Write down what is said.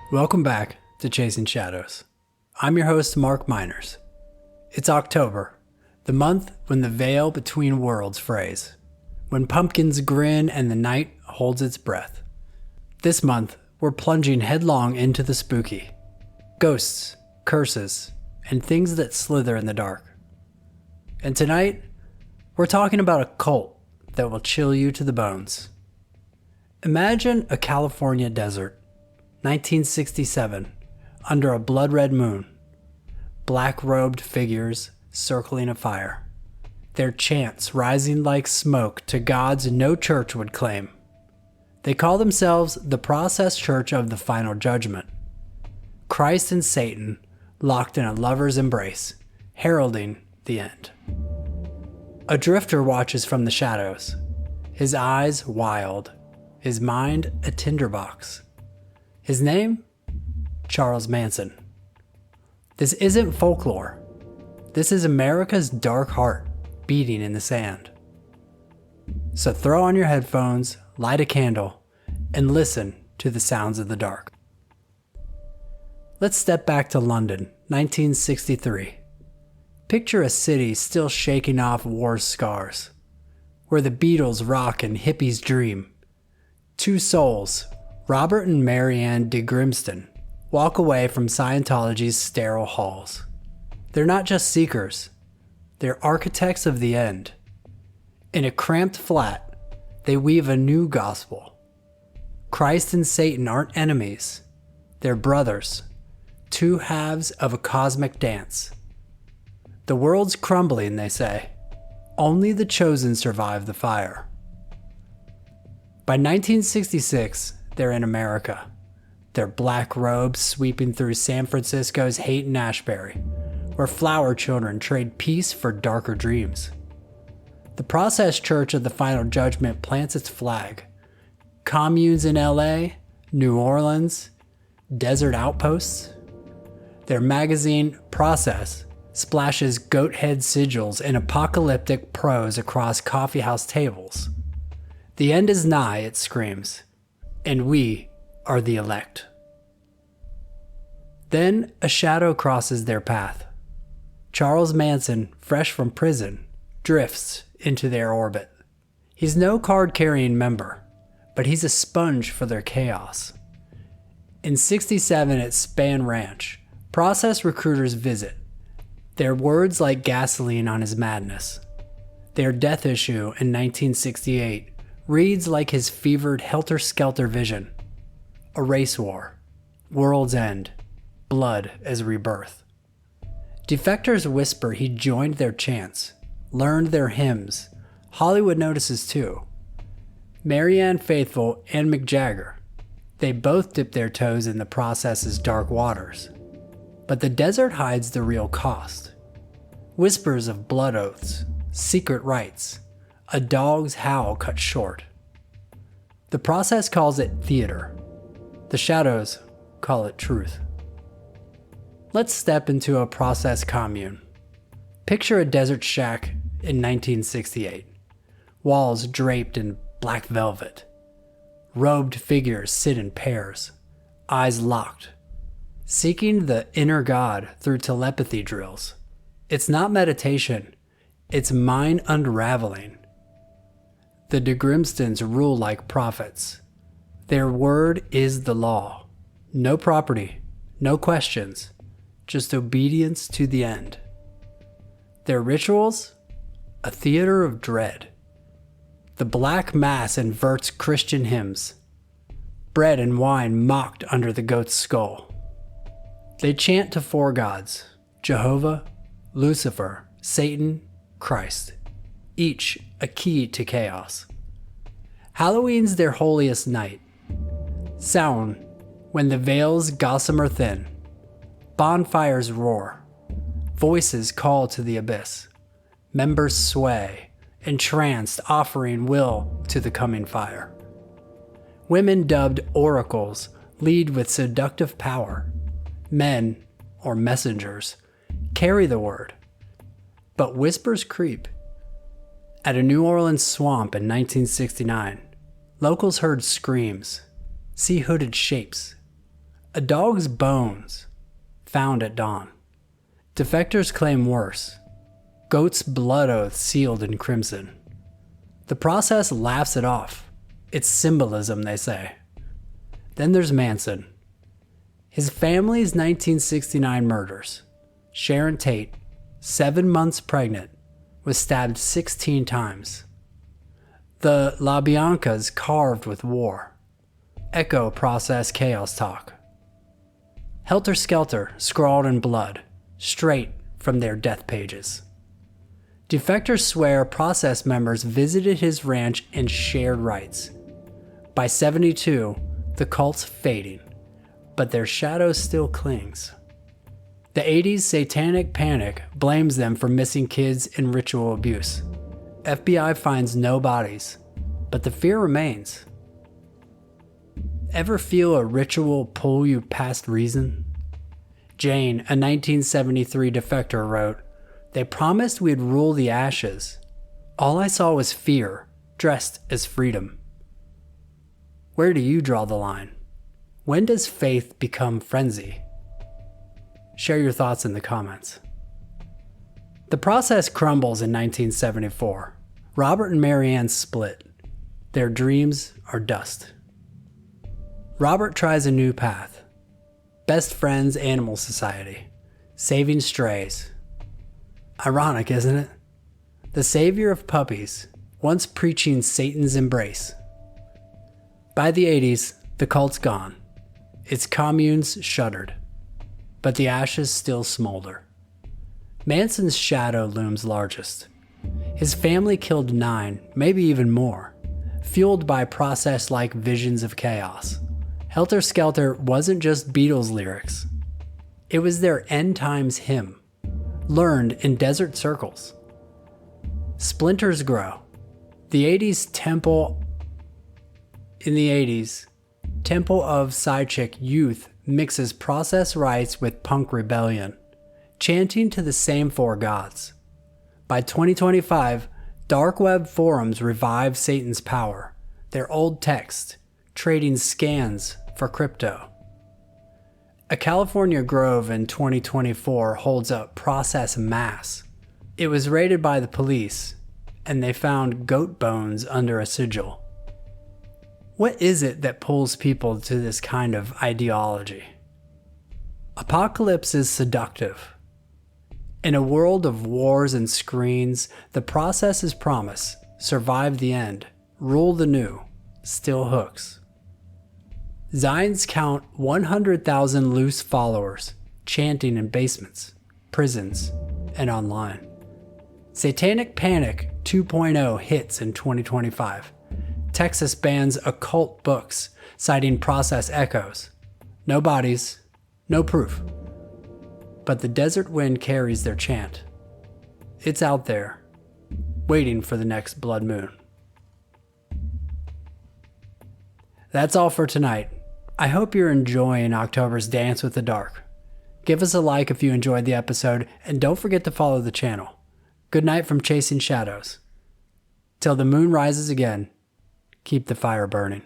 Welcome back to Chasing Shadows. I'm your host, Mark Miners. It's October, the month when the veil between worlds frays, when pumpkins grin and the night holds its breath. This month, we're plunging headlong into the spooky. Ghosts, curses, and things that slither in the dark. And tonight, we're talking about a cult that will chill you to the bones. Imagine a California desert, 1967, under a blood-red moon. Black-robed figures circling a fire, their chants rising like smoke to gods no church would claim. They call themselves the Process Church of the Final Judgment. Christ and Satan locked in a lover's embrace, heralding the end. A drifter watches from the shadows, his eyes wild, his mind a tinderbox. His name? Charles Manson. This isn't folklore. This is America's dark heart beating in the sand. So throw on your headphones, light a candle, and listen to the sounds of the dark. Let's step back to London, 1963. Picture a city still shaking off war's scars, where the Beatles rock and hippies dream. Two souls, Robert and Marianne de Grimston, walk away from Scientology's sterile halls. They're not just seekers, they're architects of the end. In a cramped flat, they weave a new gospel. Christ and Satan aren't enemies, they're brothers, two halves of a cosmic dance. The world's crumbling, they say. Only the chosen survive the fire. By 1966, they're in America, their black robes sweeping through San Francisco's Haight-Ashbury, where flower children trade peace for darker dreams. The Process Church of the Final Judgment plants its flag. Communes in LA, New Orleans, desert outposts. Their magazine, Process, splashes goat head sigils in apocalyptic prose across coffeehouse tables. The end is nigh, it screams, and we are the elect. Then a shadow crosses their path. Charles Manson, fresh from prison, drifts into their orbit. He's no card-carrying member, but he's a sponge for their chaos. In '67 at Span Ranch, Process recruiters visit. Their words like gasoline on his madness. Their death issue in 1968 reads like his fevered helter-skelter vision. A race war, world's end, blood as rebirth. Defectors whisper he joined their chants, learned their hymns. Hollywood notices too. Marianne Faithfull and Mick Jagger, they both dip their toes in the Process's dark waters. But the desert hides the real cost. Whispers of blood oaths, secret rites, a dog's howl cut short. The Process calls it theater. The shadows call it truth. Let's step into a Process commune. Picture a desert shack in 1968. Walls draped in black velvet. Robed figures sit in pairs, eyes locked, seeking the inner God through telepathy drills. It's not meditation, it's mind unraveling. The de Grimstons rule like prophets. Their word is the law. No property, no questions, just obedience to the end. Their rituals? A theater of dread. The Black Mass inverts Christian hymns. Bread and wine mocked under the goat's skull. They chant to four gods: Jehovah, Lucifer, Satan, Christ, each a key to chaos. Halloween's their holiest night. Samhain, when the veils gossamer thin. Bonfires roar. Voices call to the abyss. Members sway, entranced, offering will to the coming fire. Women dubbed oracles lead with seductive power. Men, or messengers, carry the word. But whispers creep. At a New Orleans swamp in 1969, locals heard screams, see hooded shapes. A dog's bones found at dawn. Defectors claim worse. Goat's blood oath sealed in crimson. The process laughs it off. It's symbolism, they say. Then there's Manson. His family's 1969 murders. Sharon Tate, 7 months pregnant, was stabbed 16 times. The LaBiancas carved with war. Echo process chaos talk. Helter Skelter scrawled in blood, straight from their death pages. Defectors swear process members visited his ranch and shared rights. By 72, the cult's fading, but their shadow still clings. The 80s satanic panic blames them for missing kids and ritual abuse. FBI finds no bodies, but the fear remains. Ever feel a ritual pull you past reason? Jane, a 1973 defector, wrote, "They promised we'd rule the ashes. All I saw was fear, dressed as freedom." Where do you draw the line? When does faith become frenzy? Share your thoughts in the comments. The process crumbles in 1974. Robert and Marianne split. Their dreams are dust. Robert tries a new path. Best Friends Animal Society. Saving strays. Ironic, isn't it? The savior of puppies, once preaching Satan's embrace. By the 80s, the cult's gone. Its communes shuttered. But the ashes still smolder. Manson's shadow looms largest. His family killed 9, maybe even more, fueled by process-like visions of chaos. Helter Skelter wasn't just Beatles lyrics. It was their end times hymn, learned in desert circles. Splinters grow. In the 80s, Temple of Psychic youth mixes process rites with punk rebellion, chanting to the same 4 gods. By 2025, dark web forums revive Satan's power, their old text, trading scans for crypto. A California grove in 2024 holds a process mass. It was raided by the police, and they found goat bones under a sigil. What is it that pulls people to this kind of ideology? Apocalypse is seductive. In a world of wars and screens, the process's promise, survive the end, rule the new, still hooks. Zines count 100,000 loose followers, chanting in basements, prisons, and online. Satanic Panic 2.0 hits in 2025. Texas bans occult books, citing process echoes. No bodies, no proof. But the desert wind carries their chant. It's out there, waiting for the next blood moon. That's all for tonight. I hope you're enjoying October's Dance with the Dark. Give us a like if you enjoyed the episode, and don't forget to follow the channel. Good night from Chasing Shadows. Till the moon rises again, keep the fire burning.